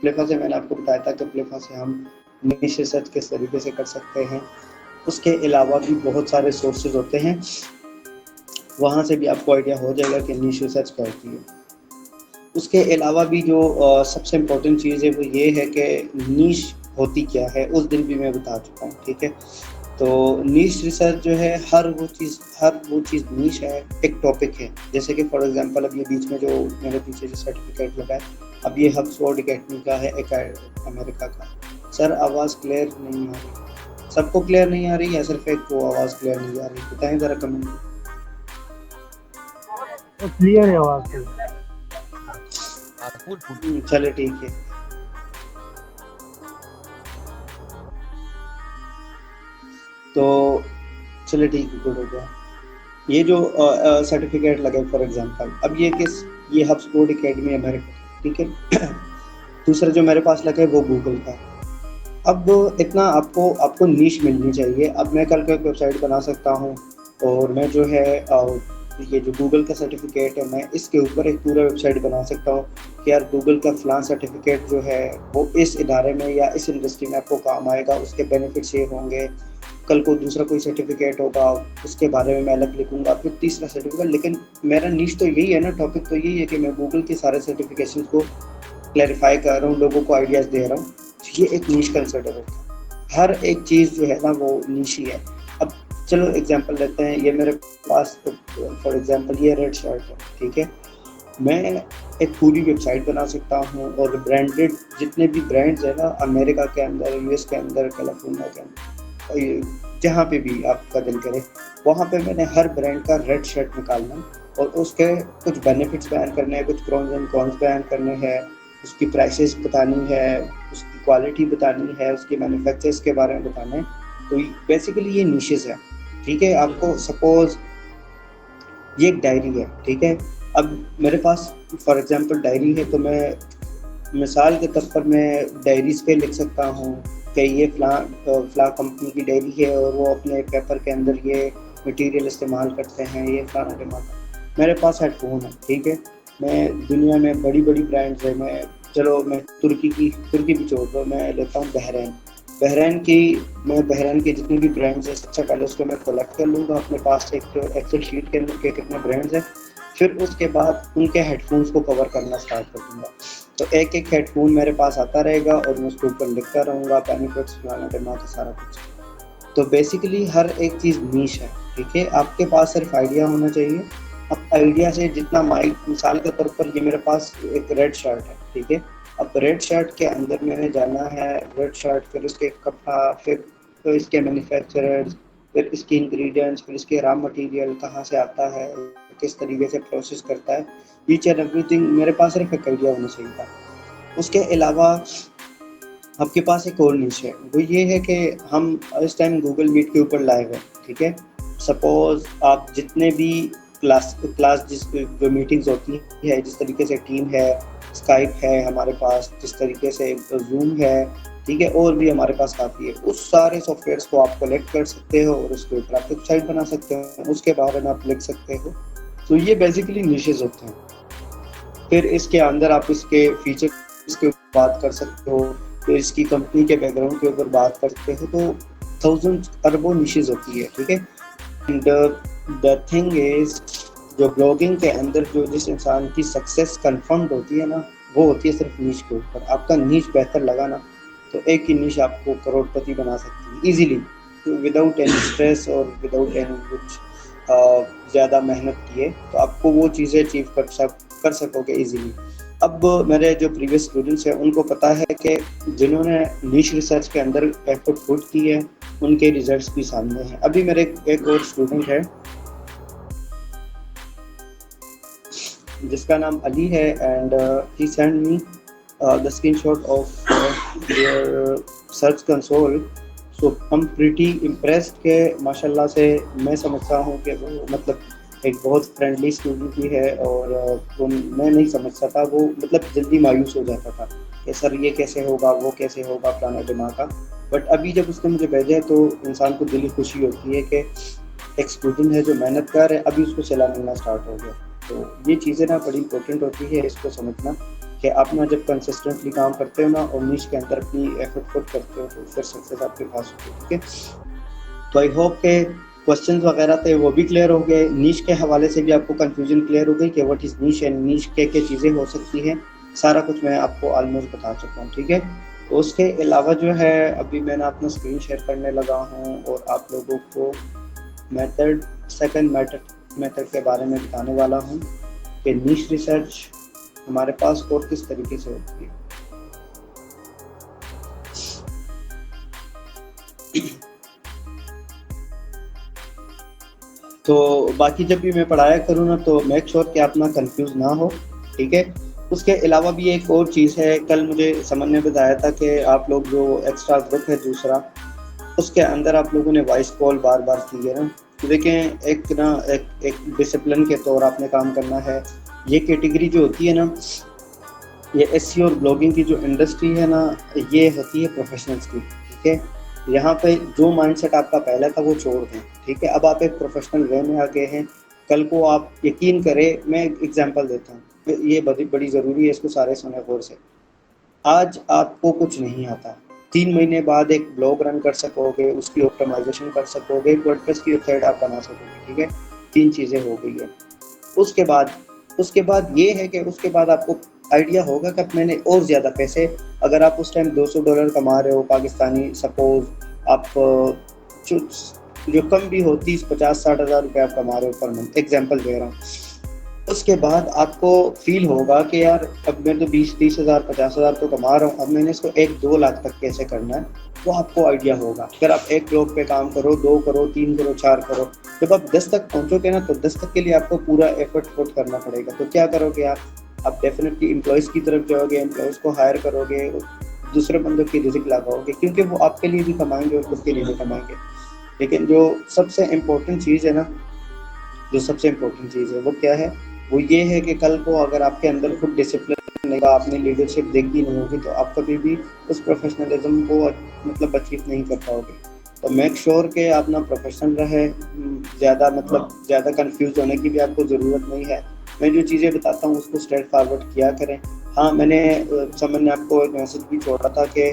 प्लेफा से मैंने आपको बताया था कि प्लेफा से हम नीश रिसर्च किस तरीके से कर सकते हैं। उसके अलावा भी बहुत सारे सोर्सेज होते हैं, वहाँ से भी आपको आइडिया हो जाएगा कि नीश रिसर्च क्या होती है। उसके अलावा भी जो सबसे इम्पोर्टेंट चीज़ है वो ये है कि नीश होती क्या है, उस दिन भी मैं बता चुका हूँ, ठीक है। तो नीश रिसर्च जो है हर वो चीज़ नीश है, एक टॉपिक है। जैसे कि फॉर एग्जांपल अब ये बीच में जो मेरे पीछे जो सर्टिफिकेट लगा है, अब ये हब्सपॉट अकेडमी का है, एक अमेरिका का। सर आवाज़ क्लियर नहीं आ रही, सबको क्लियर नहीं आ रही या सिर्फ एक को आवाज़ क्लियर नहीं आ रही, बताएं ज़रा कमेंट में। क्लियर है आवाज़ तो। चले ठीक है। तो चले ठीक है, गुड हो गया। ये जो सर्टिफिकेट लगे फॉर एग्जांपल, अब ये हब्सपॉट अकेडमी अमेरिका, ठीक है। दूसरा जो मेरे पास लगा है वो गूगल का। अब इतना आपको नीश मिलनी चाहिए। अब मैं कल को एक वेबसाइट बना सकता हूँ और मैं जो है ये जो गूगल का सर्टिफिकेट है, मैं इसके ऊपर एक पूरा वेबसाइट बना सकता हूँ कि यार गूगल का फलां सर्टिफिकेट जो है वो इस इदारे में या इस इंडस्ट्री में आपको काम आएगा, उसके बेनिफिट्स ये होंगे। कल को दूसरा कोई सर्टिफिकेट होगा, उसके बारे में मैं अलग लिखूंगा, फिर तीसरा सर्टिफिकेट। लेकिन मेरा नीश तो यही है ना, टॉपिक तो यही है कि मैं गूगल के सारे सर्टिफिकेशन को क्लैरिफाई कर रहा हूँ, लोगों को आइडियाज़ दे रहा हूँ। ये एक नीश कंसिडर होता है। हर एक चीज़ जो है ना वो नीश ही है। अब चलो एग्जांपल लेते हैं, ये मेरे पास फॉर एग्जांपल ये रेड शर्ट है, ठीक है। मैं एक पूरी वेबसाइट बना सकता हूँ और ब्रांडेड जितने भी ब्रांड्स है ना अमेरिका के अंदर, यूएस के अंदर, कैलिफोर्निया के अंदर, जहाँ पे भी आपका दिल करे, वहाँ पे मैंने हर ब्रांड का रेड शर्ट निकालना और उसके कुछ बेनिफिट्स बयान करने हैं, कुछ प्रोज एंड कॉन्स बयान करने हैं, उसकी प्राइसेस बतानी है, उसकी क्वालिटी बतानी है, उसके मैन्युफैक्चरर्स के बारे में बताना है। तो बेसिकली ये निशेस है, ठीक है। आपको सपोज ये एक डायरी है, ठीक है। अब मेरे पास फॉर एग्जांपल डायरी है, तो मैं मिसाल के तौर पर मैं डायरीज पे लिख सकता हूँ कि ये फला कंपनी की डायरी है और वो अपने पेपर के अंदर ये मटेरियल इस्तेमाल करते हैं, ये फलाना ढिमाका। मेरे पास हेडफोन है, ठीक है। मैं दुनिया में बड़ी बड़ी ब्रांड्स है, मैं तुर्की भी छोड़ रहा हूँ, मैं लेता हूँ बहरैन की जितनी भी ब्रांड्स है, सबसे पहले उसको मैं कलेक्ट कर लूँगा अपने पास एक एक्सेल शीट के अंदर के कितने ब्रांड्स हैं। फिर उसके बाद उनके हेडफोन्स को कवर करना स्टार्ट कर दूँगा। तो एक एक हेडफोन मेरे पास आता रहेगा और मैं उसके ऊपर लिखता रहूँगा बेनिफिट्स फलाना ढिमाका सारा कुछ। तो बेसिकली हर एक चीज़ नीश है, ठीक है। आपके पास सिर्फ आइडिया होना चाहिए। अब आइडिया से जितना मिसाल के तौर पर ये मेरे पास एक रेड शर्ट है, ठीक है। अब रेड शर्ट के अंदर मैंने जाना है, रेड शर्ट, फिर उसके कपड़ा, फिर तो इसके मैन्युफैक्चरर्स, फिर इसके इंग्रेडिएंट्स, फिर इसके रॉ मटेरियल कहाँ से आता है, किस तरीके से प्रोसेस करता है, ईच एंड एवरीथिंग मेरे पास सिर्फ एक आइडिया होना चाहिए था। उसके अलावा आपके पास एक और निश है, वो ये है कि हम इस टाइम गूगल मीट के ऊपर लाइव है, ठीक है। सपोज आप जितने भी क्लास जिस जो मीटिंग्स होती है, जिस तरीके से टीम है, स्काइप है हमारे पास, जिस तरीके से जूम है, ठीक है, और भी हमारे पास काफ़ी है। उस सारे सॉफ्टवेयर्स को आप कलेक्ट कर सकते हो और उसके ऊपर आप वेबसाइट बना सकते हो, उसके बारे में आप लिख सकते हो। तो ये बेसिकली निशेस होते हैं। फिर इसके अंदर आप इसके फीचर्स के ऊपर बात कर सकते हो, फिर इसकी कंपनी के बैकग्राउंड के ऊपर बात कर सकते हो। तो थाउजेंड अरबों निशेस होती है, ठीक है। एंड द थिंग इज, जो ब्लॉगिंग के अंदर जो जिस इंसान की सक्सेस कन्फर्म्ड होती है ना, वो होती है सिर्फ नीश के ऊपर। आपका नीश बेहतर लगा ना, तो एक ही नीश आपको करोड़पति बना सकती है इजीली, विदाउट एनी स्ट्रेस और विदाउट एनी कुछ ज़्यादा मेहनत किए। तो आपको वो चीज़ें अचीव कर सकोगे इजीली। अब मेरे जो प्रीवियस स्टूडेंट्स हैं उनको पता है कि जिन्होंने नीश रिसर्च के अंदर एफर्ट पुट की है उनके रिजल्ट्स भी सामने हैं। अभी मेरे एक और स्टूडेंट है जिसका नाम अली है, and he send me the screenshot of their search console. So I am pretty impressed के माशाल्लाह से मैं समझता हूँ कि वो मतलब एक बहुत फ्रेंडली स्टूडेंट भी है। और वो मैं नहीं समझता था, वो मतलब जल्दी मायूस हो जाता था कि सर ये कैसे होगा, वो कैसे होगा, फलाना ढिमाका। बट अभी जब उसने मुझे भेजा है तो इंसान को दिली खुशी होती है कि एक स्टूडेंट है जो मेहनत कर है, अभी उसको सलाह मिलना स्टार्ट हो गया। तो ये चीज़ें ना बड़ी इंपॉर्टेंट होती है इसको समझना कि आप ना जब कंसिस्टेंटली काम करते हो ना और नीश के अंदर अपनी एफर्ट पुट करते हो तो फिर सक्सेस आपके पास होती है। ठीक है, तो आई होप के क्वेश्चंस वगैरह थे वो भी क्लियर हो गए, नीश के हवाले से भी आपको कंफ्यूजन क्लियर हो गई कि व्हाट इज़ नीश एंड नीश क्या चीज़ें हो सकती हैं, सारा कुछ मैं आपको ऑलमोस्ट बता चुका हूँ। ठीक है, तो उसके अलावा जो है अभी मैंने अपना स्क्रीन शेयर करने लगा हूँ और आप लोगों को सेकंड मेथड के बारे में बताने वाला हूँ कि नीश रिसर्च हमारे पास और किस तरीके से होती है। तो बाकी जब भी मैं पढ़ाया करूँ ना तो मेक श्योर कि आप ना कंफ्यूज ना हो। ठीक है, उसके अलावा भी एक और चीज़ है, कल मुझे समन ने बताया था कि आप लोग जो एक्स्ट्रा ग्रुप है दूसरा, उसके अंदर आप लोगों ने वॉइस कॉल बार बार की है ना, तो देखें एक डिसिप्लिन के तौर आपने काम करना है। ये कैटेगरी जो होती है ना, ये एसईओ और ब्लॉगिंग की जो इंडस्ट्री है ना, ये होती है प्रोफेशनल्स की। ठीक है, यहाँ पे जो माइंडसेट आपका पहला था वो छोड़ दें। ठीक है, अब आप एक प्रोफेशनल वे में आ गए हैं, कल को आप यकीन करें, मैं एग्जांपल देता हूँ, ये बड़ी ज़रूरी है, इसको सारे सुने गौर से। आज आपको कुछ नहीं आता, 3 महीने बाद एक ब्लॉग रन कर सकोगे, उसकी ऑप्टिमाइजेशन कर सकोगे, वर्डप्रेस की वेबसाइट आप बना सकोगे। ठीक है, 3 चीज़ें हो गई है। उसके बाद ये है कि उसके बाद आपको आइडिया होगा कि अब मैंने और ज़्यादा पैसे, अगर आप उस टाइम $200 कमा रहे हो पाकिस्तानी, सपोज आप जो कम भी हो 30-50-60 हज़ार रुपये आप कमा रहे हो पर मंथ, एग्जाम्पल दे रहा हूँ, उसके बाद आपको फील होगा कि यार अब मैं तो 20-30 हज़ार 50 हज़ार तो कमा रहा हूँ, अब मैंने इसको 1-2 लाख तक कैसे करना है, वो आपको आइडिया होगा। फिर आप एक ब्लॉग पे काम करो, 2 करो, 3 करो, 4 करो, जब आप 10 तक पहुँचोगे ना तो 10 तक के लिए आपको पूरा एफर्ट पुट करना पड़ेगा। तो क्या करोगे आप डेफिनेटली एम्प्लॉयज़ की तरफ जाओगे, एम्प्लॉयज़ को हायर करोगे, दूसरे बंदों की रिजिक लगाओगे, क्योंकि वो आपके लिए भी कमाएंगे और खुद के लिए भी कमाएंगे। लेकिन जो सबसे इम्पोर्टेंट चीज़ है ना, वो क्या है, वो ये है कि कल को अगर आपके अंदर खुद डिसिप्लिन नहीं, आपने लीडरशिप देखी नहीं होगी, तो आप कभी भी उस प्रोफेशनलिज्म को मतलब अचीव नहीं कर पाओगे। तो मेक श्योर के आप ना प्रोफेशनल रहे, ज़्यादा कंफ्यूज होने की भी आपको ज़रूरत नहीं है। मैं जो चीज़ें बताता हूँ उसको स्ट्रेट फॉरवर्ड किया करें। हाँ, मैंने समन ने आपको एक मैसेज भी छोड़ा था कि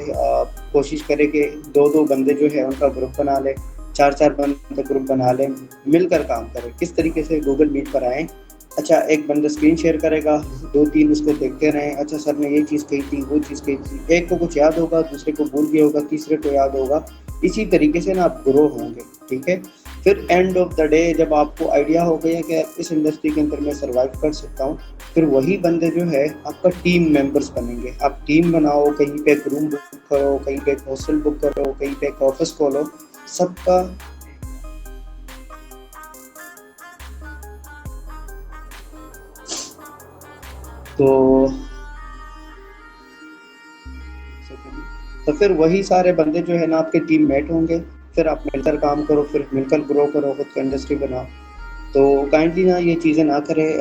कोशिश करें कि 2-2 बंदे जो है उनका ग्रुप बना ले, 4-4 बंदे ग्रुप बना लें, मिलकर काम करें। किस तरीके से, गूगल मीट पर आएँ, अच्छा एक बंदा स्क्रीन शेयर करेगा, 2-3 उसको देखते रहें, अच्छा सर ने ये चीज़ कही थी, वो चीज़ कही थी, एक को कुछ याद होगा, दूसरे को भूल गया होगा, तीसरे को याद होगा, इसी तरीके से ना आप ग्रो होंगे। ठीक है, फिर एंड ऑफ द डे जब आपको आइडिया हो गया कि इस इंडस्ट्री के अंदर मैं सर्वाइव कर सकता हूँ, फिर वही बंदे जो है आपका टीम मेंबर्स बनेंगे। आप टीम बनाओ, कहीं पे एक रूम बुक करो, कहीं पे एक हॉस्टल बुक करो, कहीं पे एक ऑफिस खोलो, सबका तो फिर वही सारे बंदे जो है ना आपके टीम मेट होंगे, फिर आप मिलकर काम करो, फिर मिलकर ग्रो करो, खुद का इंडस्ट्री बनाओ। तो काइंडली ना ये चीज़ें ना करें,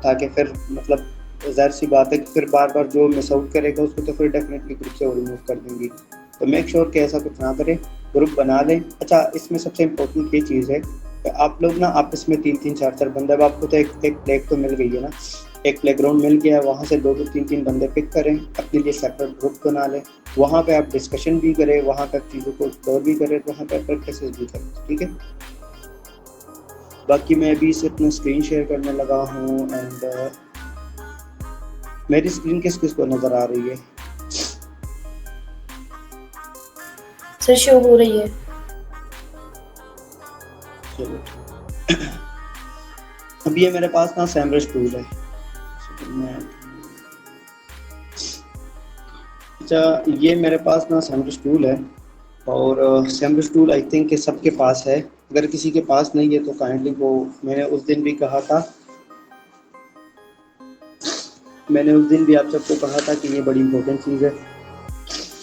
ताकि फिर मतलब ज़ाहिर सी बात है कि फिर बार बार जो मिस आउट करेगा उसको तो फिर डेफिनेटली ग्रुप से रिमूव कर देंगी। तो मेक श्योर कि ऐसा कुछ ना करें, ग्रुप बना लें। अच्छा, इसमें सबसे इम्पोर्टेंट ये चीज़ है कि आप लोग ना आपस में 3-3 4-4 बंदे, अब आपको तो एक प्लेग तो मिल गई है ना, एक प्लेग्राउंड मिल गया है, वहाँ से 2-2 3-3 बंदे पिक करें, अपने लिए सेपरेट ग्रुप बना लें, वहाँ पे आप डिस्कशन भी करें, वहाँ पे चीज़ों को एक्सप्लोर भी करें, वहाँ पे प्रैक्टिसेस भी करें। ठीक है, बाकी मैं अभी से अपना स्क्रीन शेयर करने लगा हूँ एंड मेरी स्क्रीन किस किस को नज़र आ रही है? सर शो हो रही है। चलो अब ये मेरे पास ना सैमरस टूल है। अच्छा, ये मेरे पास ना सैमरस टूल है और सैमरस टूल आई थिंक कि सबके पास है, अगर किसी के पास नहीं है तो काइंडली वो, मैंने उस दिन भी आप सबको कहा था कि ये बड़ी इंपॉर्टेंट चीज़ है,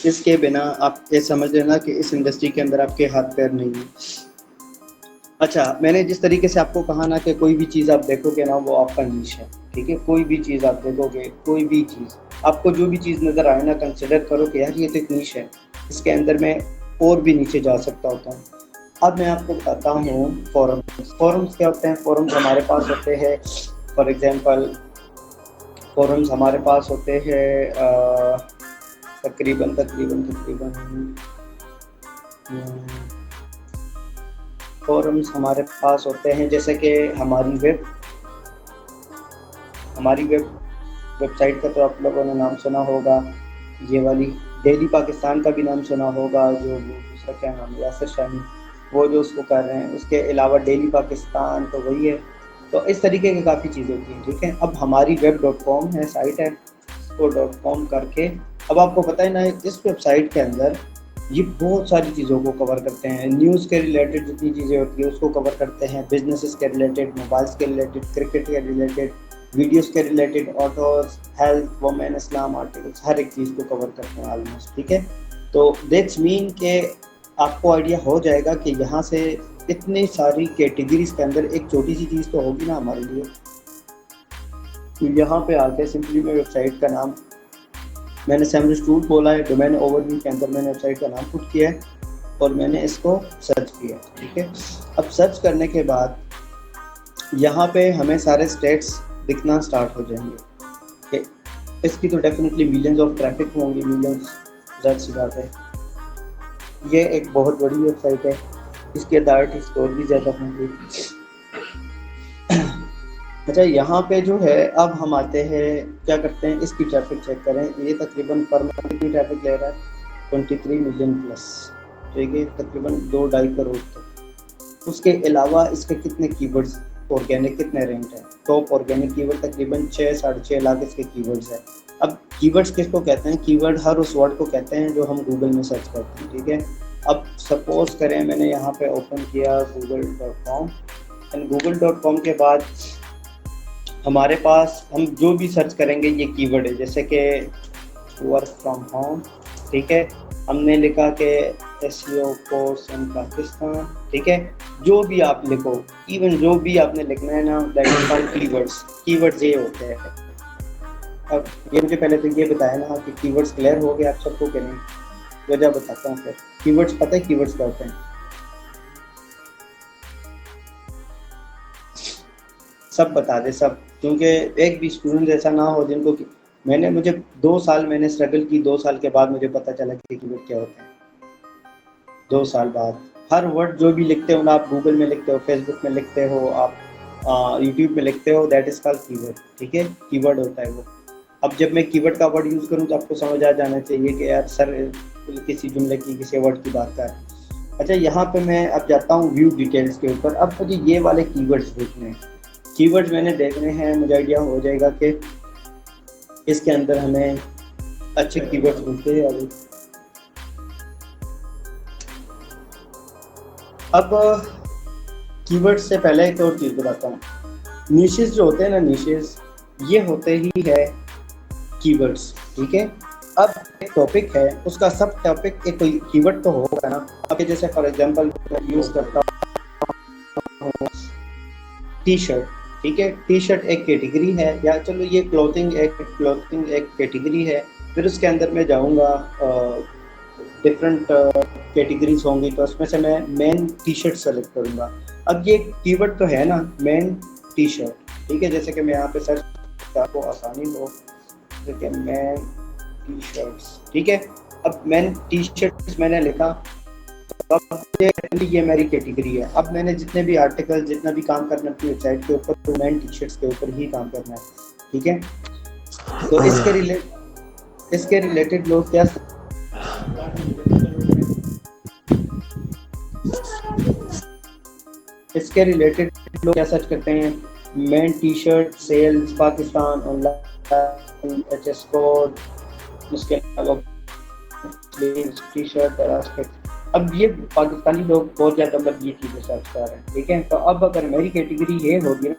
इसके बिना आप ये समझ लेना कि इस इंडस्ट्री के अंदर आपके हाथ पैर नहीं है। अच्छा, मैंने जिस तरीके से आपको कहा ना कि कोई भी चीज़ आप देखोगे ना वो आपका नीश है। ठीक है, कोई भी चीज़ आप देखोगे, कोई भी चीज़ आपको जो भी चीज़ नज़र आए ना, कंसिडर करो कि यार ये तो एक नीश है, इसके अंदर मैं और भी नीचे जा सकता होता हूँ। अब मैं आपको बताता हूँ फोरम्स क्या होते हैं। फोरम्स हमारे पास होते हैं, फॉर एग्जांपल फोरम्स हमारे पास होते हैं तकरीबन फोरम्स हमारे पास होते हैं, जैसे कि हमारी वेबसाइट का तो आप लोगों ने नाम सुना होगा, ये वाली डेली पाकिस्तान का भी नाम सुना होगा, जो दूसरा क्या नाम है, यासिर शाही, वो जो उसको कर रहे हैं। उसके अलावा डेली पाकिस्तान तो वही है। तो इस तरीके की काफ़ी चीज़ें होती हैं, ठीक है। अब हमारी web.com है, साइट है, इसको .com करके, अब आपको पता है ना, इस वेबसाइट के अंदर ये बहुत सारी चीज़ों को कवर करते हैं। न्यूज़ के रिलेटेड जितनी चीज़ें होती है उसको कवर करते हैं, बिजनेसेस के रिलेटेड, मोबाइल्स के रिलेटेड, क्रिकेट के रिलेटेड, वीडियोस के रिलेटेड, ऑटोज, हेल्थ, वुमेन, इस्लाम आर्टिकल्स, हर एक चीज़ को कवर करते हैं ऑलमोस्ट, ठीक है। तो दैट्स मीन के आपको आइडिया हो जाएगा कि यहाँ से इतनी सारी कैटेगरीज के अंदर एक छोटी सी चीज़ तो होगी ना हमारे लिए। तो यहाँ पे आके सिंपली मैं वेबसाइट का नाम, मैंने सेमरिस्टूट बोला है, डोमेन ओवरव्यू के अंदर मैंने वेबसाइट का नाम पुट किया है और मैंने इसको सर्च किया, ठीक है। अब सर्च करने के बाद यहाँ पे हमें सारे स्टेट्स दिखना स्टार्ट हो जाएंगे। इसकी तो डेफिनेटली मिलियंस ऑफ ट्रैफिक होंगी, मिलियंस, ज़ाहिर सी बात है। ये एक बहुत बड़ी वेबसाइट है, इसके अथॉरिटी स्कोर भी ज़्यादा होंगे। अच्छा, यहाँ पे जो है अब हम आते हैं, क्या करते हैं, इसकी ट्रैफिक चेक करें। ये तकरीबन पर मंथ की ट्रैफिक ले रहा है 23 मिलियन प्लस, ठीक है, तकरीबन 2-2.5 करोड़ तक। उसके अलावा इसके कितने कीवर्ड्स ऑर्गेनिक कितने रैंक है, टॉप ऑर्गेनिक कीवर्ड तकरीबन 6-6.5 लाख इसके कीवर्ड्स हैं। अब कीवर्ड्स किसको कहते हैं? कीवर्ड हर उस वर्ड को कहते हैं जो हम गूगल में सर्च करते हैं, ठीक है। अब सपोज करें मैंने यहाँ पे ओपन किया google.com, एंड google.com के बाद हमारे पास हम जो भी सर्च करेंगे ये कीवर्ड है, जैसे कि वर्क फ्रॉम होम, ठीक है, हमने लिखा कि SEO कोर्स इन पाकिस्तान, ठीक है। जो भी आप लिखो, इवन जो भी आपने लिखना है ना, that is called keywords. Keywords ये होते हैं। अब ये मुझे पहले तो ये बताया ना कि कीवर्ड्स क्लियर हो गए आप सबको कि नहीं, वजह बताता हूँ फिर। कीवर्ड्स पता है कीवर्ड्स क्या होते हैं? सब बता दे सब, क्योंकि एक भी स्टूडेंट ऐसा ना हो जिनको मुझे 2 साल मैंने स्ट्रगल की, 2 साल के बाद मुझे पता चला कि कीवर्ड क्या होते हैं। 2 साल बाद हर वर्ड जो भी लिखते हो ना, आप गूगल में लिखते हो, फेसबुक में लिखते हो, आप यूट्यूब में लिखते हो, दैट इज कॉल्ड कीवर्ड, ठीक है, कीवर्ड होता है वो। अब जब मैं कीवर्ड का वर्ड यूज़ करूँ तो आपको समझ आ जाना चाहिए कि यार सर किसी जुमले की, किसी वर्ड की बात कर। अच्छा, यहाँ पे मैं अब जाता हूँ व्यू डिटेल्स के ऊपर। अब मुझे ये वाले कीवर्ड्स देखने हैं, कीवर्ड्स मैंने देखने हैं, मुझे आइडिया हो जाएगा कि इसके अंदर हमें अच्छे कीवर्ड्स मिलते हैं। अब कीवर्ड्स से पहले एक और चीज़ बताता हूँ। नीशेस जो होते हैं ना, नीशेस ये होते ही है कीवर्ड्स, ठीक है। अब एक टॉपिक है, उसका सब टॉपिक एक कोई कीवर्ड तो होगा ना। अब जैसे फॉर एग्जांपल यूज़ करता हूँ टी शर्ट, ठीक है, टी शर्ट एक कैटेगरी है, या चलो ये क्लोथिंग एक कैटेगरी है। फिर उसके अंदर मैं जाऊँगा, डिफरेंट कैटेगरीज होंगी, तो उसमें से मैं मेन टी शर्ट सेलेक्ट करूँगा। अब ये कीवर्ड तो है ना, मेन टी शर्ट, ठीक है। जैसे कि मैं यहाँ पे सर्च, आपको आसानी हो, ठीक है, मेन टी शर्ट्स, ठीक है। अब मेन टी शर्ट्स मैंने लिखा, तो अब ये मेरी कैटेगरी है। अब मैंने जितने भी आर्टिकल, जितना भी काम करना अपनी वेबसाइट के ऊपर, तो मेन टी शर्ट्स के ऊपर ही काम करना है, ठीक है। तो इसके रिलेटेड लोग क्या सर्च करते हैं? Men T shirt sales Pakistan online, HS code, उसके अलावा टी शर्ट। अब ये पाकिस्तानी लोग बहुत ज़्यादा मतलब ये चीज़ें सर्च कर रहे हैं, ठीक है। तो अब अगर मेरी कैटेगरी ये होगी ना,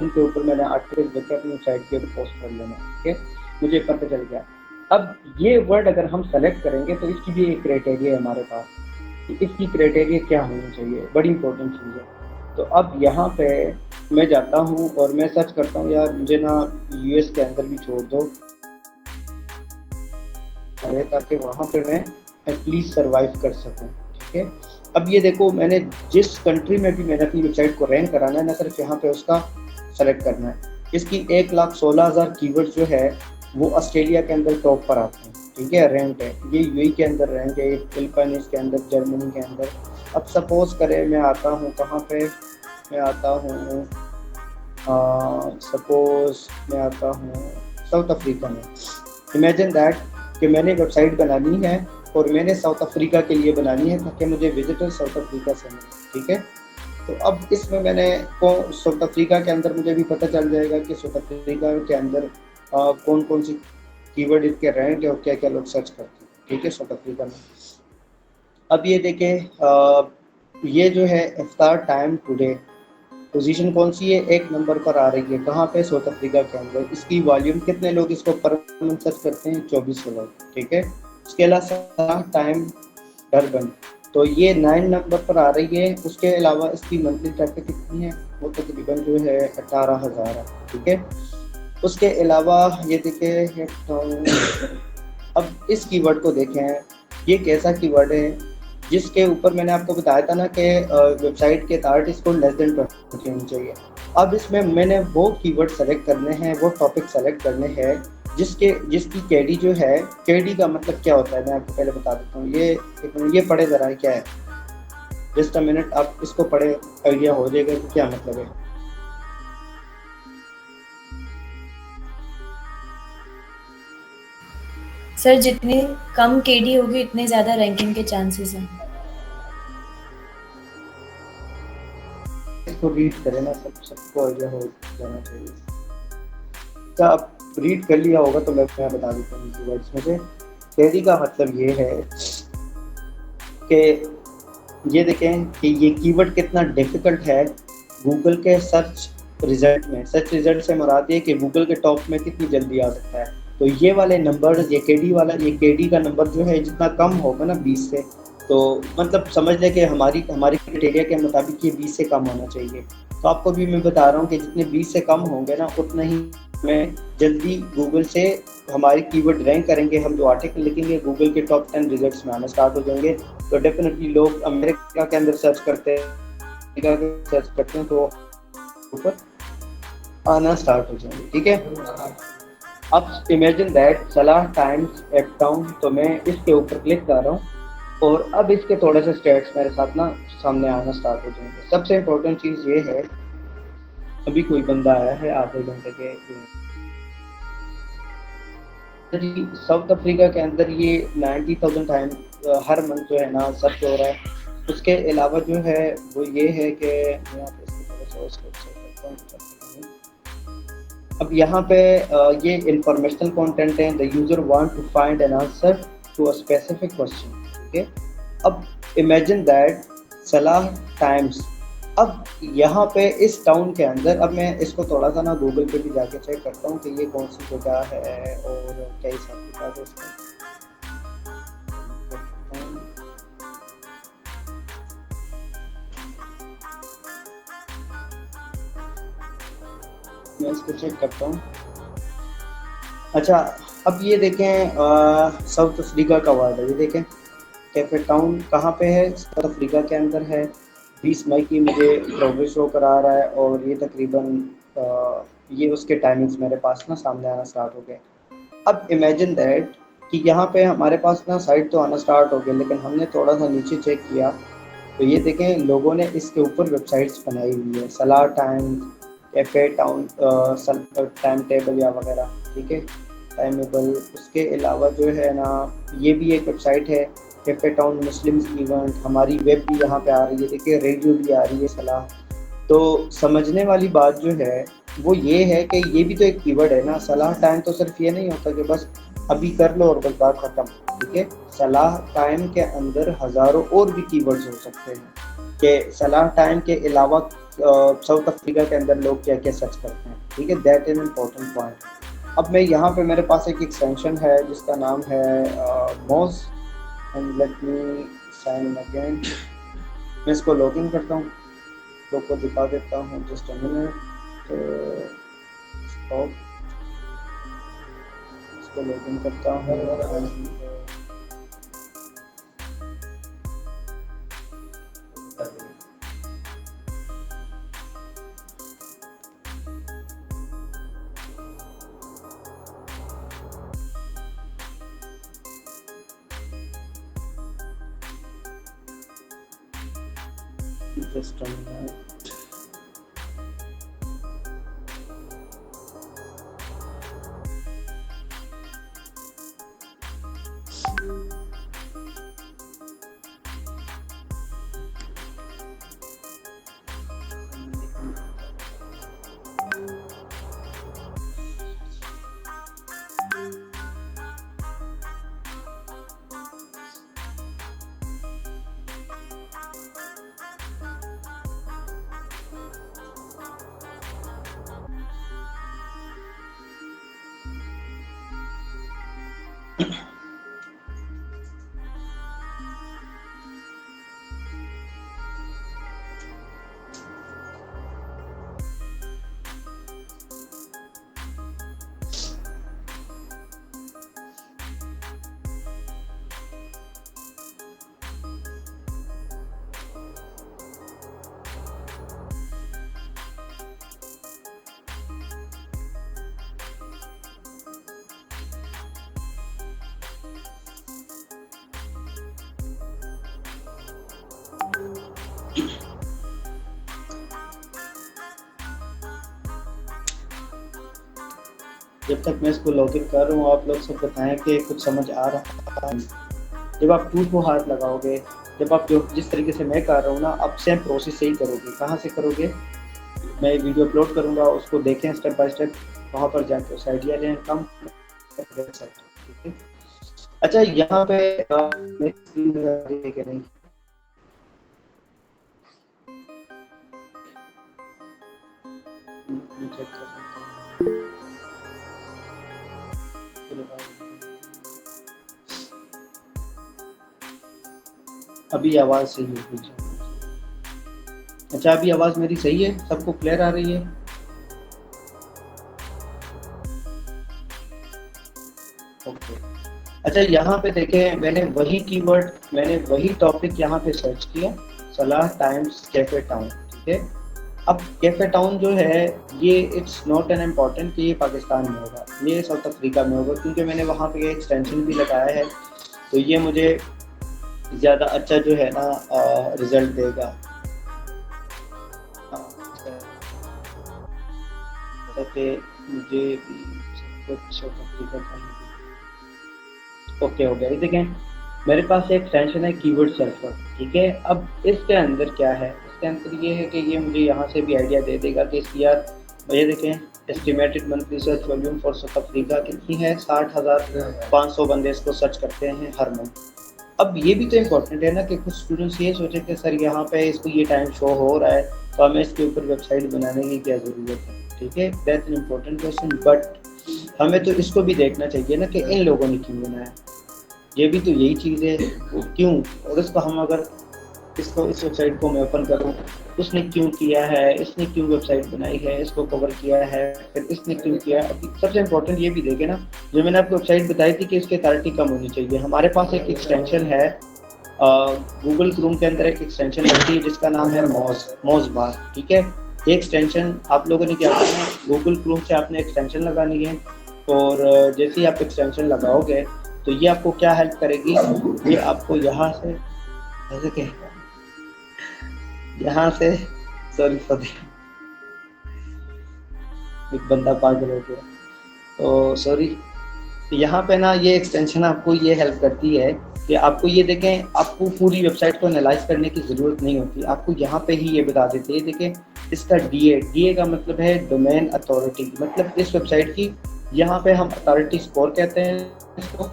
उनके ऊपर मैंने आर्टिकल लिखा अपनी वेबसाइट के ऊपर पोस्ट कर लेना, ठीक है, मुझे पता चल गया। अब ये वर्ड अगर हम सेलेक्ट करेंगे तो इसकी भी एक क्राइटेरिया है हमारे पास, इसकी क्राइटेरिया क्या होनी चाहिए, बड़ी इंपॉर्टेंट चीज़ है। तो अब यहाँ पे मैं जाता हूँ और मैं सर्च करता हूँ, यार मुझे ना US के अंदर भी छोड़ दो, ताकि वहाँ पे मैं एटलीस्ट सर्वाइव कर सकूँ, ठीक है। अब ये देखो, मैंने जिस कंट्री में भी मैंने अपनी वेबसाइट को रैंक कराना है ना, सिर्फ यहाँ पे उसका सेलेक्ट करना है। इसकी 1,16,000 कीवर्ड जो है वो ऑस्ट्रेलिया के अंदर टॉप पर आते हैं, ठीक है, रैंक है। ये यूएई के अंदर रैंक है, फिलिपाइंस के अंदर, जर्मनी के अंदर। अब सपोज करें मैं आता हूँ कहाँ पे, मैं आता हूँ सपोज मैं आता हूँ साउथ अफ्रीका में। इमेजिन दैट कि मैंने वेबसाइट बनानी है और मैंने साउथ अफ्रीका के लिए बनानी है ताकि मुझे विजिटर साउथ अफ्रीका से मिले, ठीक है। तो अब इसमें मैंने साउथ अफ्रीका के अंदर मुझे भी पता चल जाएगा कि साउथ अफ्रीका के अंदर कौन कौन सी कीवर्ड इसके रैंक है और क्या क्या लोग सर्च करते हैं, ठीक है, साउथ अफ्रीका में। अब ये देखें, ये जो है इफ्तार टाइम टुडे, पोजीशन कौन सी है, 1 नंबर पर आ रही है, कहाँ पे, साउथ अफ्रीका के अंदर। इसकी वॉल्यूम कितने लोग इसको पर मंथ सर्च करते हैं, 24 लोग, ठीक है। उसके अलावा टाइम डरबन, तो ये 9 नंबर पर आ रही है। उसके अलावा इसकी मंथली ट्रैफिक कितनी है, वो तकरीबन जो है 18,000 है, ठीक है। उसके अलावा ये देखें, अब इस कीवर्ड को देखें, ये कैसा कीवर्ड है जिसके ऊपर मैंने आपको बताया था ना कि वेबसाइट के अथॉरिटी स्कोर लेस देन 20 होनी चाहिए। अब इसमें मैंने वो कीवर्ड सेलेक्ट करने हैं, वो टॉपिक सेलेक्ट करने हैं जिसकी केडी जो है, केडी का मतलब क्या होता है मैं आपको पहले बता देता हूँ। ये पढ़े ज़रा क्या है, जस्ट अ मिनट, आप इसको पढ़े, आइडिया हो जाएगा कि क्या मतलब है। सर जितनी कम केडी होगी उतने ज़्यादा रैंकिंग के चांसेस हैं। इसको रीड करें ना, सबको आइडिया हो जाना चाहिए। क्या आप रीड कर लिया होगा तो मैं बता देता हूँ कीवर्ड्स में से। केडी का मतलब ये है कि ये देखें कि ये कीवर्ड कितना डिफिकल्ट है गूगल के सर्च रिजल्ट में। सर्च रिजल्ट से मुराद ये कि गूगल के टॉप में कितनी जल्दी आ सकता है। तो ये वाले नंबर, ये केडी का नंबर जो है जितना कम होगा ना 20 से, तो मतलब समझ लें कि हमारी क्राइटेरिया के मुताबिक ये 20 से कम होना चाहिए। तो आपको भी मैं बता रहा हूँ कि जितने 20 से कम होंगे ना, उतना ही हमें जल्दी गूगल से हमारे कीवर्ड रैंक करेंगे। हम जो आर्टिकल लिखेंगे गूगल के टॉप 10 रिजल्ट्स में आना स्टार्ट हो जाएंगे। तो डेफिनेटली लोग अमेरिका के अंदर सर्च करते हैं तो ऊपर आना स्टार्ट हो जाएंगे, ठीक है। अब इमेजिन दैट सलाह टाइम्स एप टाउन, तो मैं इसके ऊपर क्लिक कर रहा हूँ और अब इसके थोड़े से स्टेट्स मेरे साथ ना सामने आना स्टार्ट हो जाएंगे। सबसे इम्पोर्टेंट चीज़ ये है, अभी कोई बंदा आया है आधे घंटे के, साउथ अफ्रीका के अंदर ये 90,000 टाइम हर मंथ जो है ना सर्च हो रहा है। उसके अलावा जो है वो ये है कि अब यहाँ पे ये इंफॉर्मेशनल कंटेंट है, the user want to find an answer to a specific question, ठीक है। अब इमेजिन दैट सलाह टाइम्स, अब यहाँ पे इस टाउन के अंदर, अब मैं इसको थोड़ा सा ना गूगल पे भी जाके चेक करता हूँ कि ये कौन सी जगह है और क्या हिसाब किताब है इसका। मैं इसको चेक करता हूँ। अच्छा, अब ये देखें साउथ अफ्रीका का वर्ड है, ये देखें कैफे टाउन कहाँ पे है, साउथ अफ्रीका के अंदर है। 20 मई की मुझे प्रोग्रेस शो करा रहा है और ये तकरीबन ये उसके टाइमिंग्स मेरे पास ना सामने आना स्टार्ट हो गए। अब इमेजिन दैट कि यहाँ पे हमारे पास ना साइट तो आना स्टार्ट हो गया, लेकिन हमने थोड़ा सा नीचे चेक किया तो ये देखें लोगों ने इसके ऊपर वेबसाइट्स बनाई हुई है, सलाह time, cafe town, time table या वगैरह, ठीक है, टाइमेबल। उसके अलावा जो है ना ये भी एक वेबसाइट है, कैफे टाउन मुस्लिम्स इवेंट, हमारी वेब भी यहाँ पे आ रही है, देखिए रेडियो भी आ रही है सलाह। तो समझने वाली बात जो है वो ये है कि ये भी तो एक कीवर्ड है ना। सलाह टाइम तो सिर्फ ये नहीं होता कि बस अभी कर लो और बस बात खत्म, ठीक है। सलाह टाइम के अंदर हज़ारों और भी कीवर्ड्स हो सकते हैं कि सलाह टाइम के अलावा साउथ अफ्रीका के अंदर लोग क्या क्या सर्च करते हैं, ठीक है। That is important point. अब मैं यहाँ पे मेरे पास एक एक्सटेंशन है जिसका नाम है Moz, and let me sign in again. मैं इसको लॉगिन करता हूँ, लोग को दिखा देता हूँ, जस्ट अ मिनट। स्टॉप, इसको लॉगिन करता हूँ। Just a minute. जब तक मैं इसको लॉगिन कर रहा हूँ आप लोग सब बताएं कि कुछ समझ आ रहा है। जब आप टूल को हाथ लगाओगे, जब आप जो जिस तरीके से मैं कर रहा हूँ ना, आप सेम प्रोसेस से ही करोगे। कहाँ से करोगे? मैं वीडियो अपलोड करूँगा, उसको देखें स्टेप बाय स्टेप, वहाँ पर जाके उस आइडिया लें, कम देख सकते हैं। ठीक है, अच्छा यहाँ पे मेरी स्क्रीन आ रही है कि नहीं? चेक कर सकते हैं। अभी आवाज़ सही है? अच्छा अभी आवाज़ मेरी सही है, सबको क्लियर आ रही है? ओके। अच्छा यहाँ पे देखें, मैंने वही कीवर्ड, मैंने वही टॉपिक यहाँ पे सर्च किया, सलाह टाइम्स कैफे टाउन। ठीक है, अब कैफे टाउन जो है ये इट्स नॉट एन इम्पॉर्टेंट कि ये पाकिस्तान में होगा, ये साउथ अफ्रीका में होगा, क्योंकि मैंने वहाँ पे एक्सटेंशन भी लगाया है, तो ये मुझे ज़्यादा अच्छा जो है ना रिजल्ट देगा। मुझे भी कुछ साउथ अफ्रीका का ओके हो गया। ये देखें मेरे पास एक एक्सटेंशन है कीवर्ड सर्फर। ठीक है, अब इसके अंदर क्या है, इसके अंदर ये है कि ये मुझे यहाँ से भी आइडिया दे देगा कि इसकी यार, ये देखें estimated monthly search volume for south Africa कितनी है, 60,500 बंदे इसको सर्च करते हैं हर मंथ। अब ये भी तो इम्पोर्टेंट है ना कि कुछ स्टूडेंट्स ये सोचे कि सर यहाँ पे इसको ये टाइम शो हो रहा है तो हमें इसके ऊपर वेबसाइट बनाने की क्या ज़रूरत है। ठीक है, that's an important question, but हमें तो इसको भी देखना चाहिए ना कि इन लोगों ने क्यों बनाया, ये भी तो यही चीज़ है, क्यों, और इसको हम अगर इसको इस वेबसाइट को मैं ओपन करूँ, उसने क्यों किया है, इसने क्यों वेबसाइट बनाई है, इसको कवर किया है, फिर इसने क्यों किया। अभी सबसे इम्पोर्टेंट ये भी देखे ना, जो मैंने आपको वेबसाइट बताई थी कि इसकी अथॉरिटी कम होनी चाहिए। हमारे पास एक एक्सटेंशन है गूगल क्रोम के अंदर, एक एक्सटेंशन लगती है जिसका नाम है मोज बार। ठीक है, ये एक्सटेंशन आप लोगों ने क्या करना है, गूगल क्रोम से आपने एक्सटेंशन लगानी है, और जैसे ही आप एक्सटेंशन लगाओगे तो ये आपको क्या हेल्प करेगी, ये आपको यहाँ से जैसे कि यहाँ से सॉरी एक बंदा पागल हो गया, तो सॉरी, यहाँ पे ना ये एक्सटेंशन आपको ये हेल्प करती है कि आपको ये देखें, आपको पूरी वेबसाइट को एनालाइज करने की ज़रूरत नहीं होती, आपको यहाँ पे ही ये बता देते हैं। देखें इसका डीए का मतलब है डोमेन अथॉरिटी, मतलब इस वेबसाइट की यहाँ पे हम अथॉरिटी स्कोर कहते हैं इसको,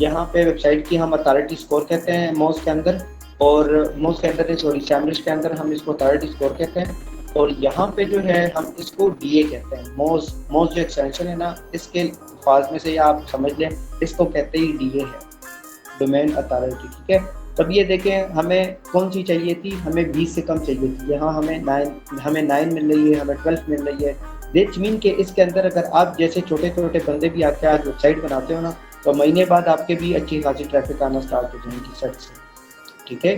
यहाँ पे वेबसाइट की हम अथॉरिटी स्कोर कहते हैं मोज के अंदर, और मोज के अंदर सॉरी सैमरिश के अंदर हम इसको अथॉरिटी स्कोर कहते हैं, और यहाँ पे जो है हम इसको डीए कहते हैं। मोज जो एक्सटेंशन है ना, इसके अल्फाज में से आप समझ लें, इसको कहते ही डीए है, डोमेन अथॉरिटी। ठीक है, तब ये देखें हमें कौन सी चाहिए थी, हमें 20 से कम चाहिए थी, यहाँ हमें 9 मिल रही है, हमें 12 मिल रही है। दैट्स मीन के इसके अंदर अगर आप जैसे छोटे छोटे बंदे भी आके आज वेबसाइट बनाते हो ना, तो महीने बाद आपके भी अच्छी खासी ट्रैफिक आना स्टार्ट हो जाएगी सर्च से। ठीक है,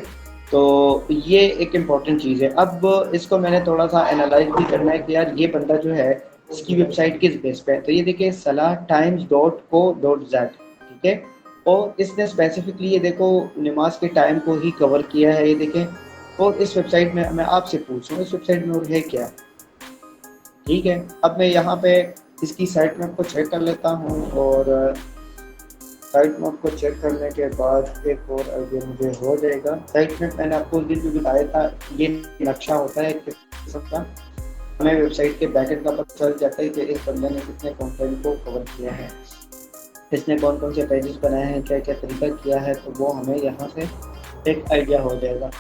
तो ये एक इम्पॉर्टेंट चीज़ है। अब इसको मैंने थोड़ा सा एनालाइज भी करना है कि यार ये बंदा जो है इसकी वेबसाइट किस बेस पे है, तो ये देखिए salahtimes.co.z। ठीक है, और इसने स्पेसिफिकली ये देखो नमाज के टाइम को ही कवर किया है। ये देखें और इस वेबसाइट में मैं आपसे पूछूं इस वेबसाइट में और है क्या, ठीक है। अब मैं यहाँ पे इसकी साइट मैप को चेक कर लेता हूँ, और साइट मैप को चेक करने के बाद एक और आइडिया मुझे हो जाएगा। साइट मैप मैंने आपको उस दिन जो बताया था, ये नक्शा होता है किस्म का, हमें वेबसाइट के बैकएंड का पता चल जाता है कि इस बंदे ने कितने कंटेंट को कवर किया है, इसने कौन कौन से पेजेस बनाए हैं, क्या क्या तरीका किया है, तो वो हमें यहाँ से एक आइडिया हो जाएगा।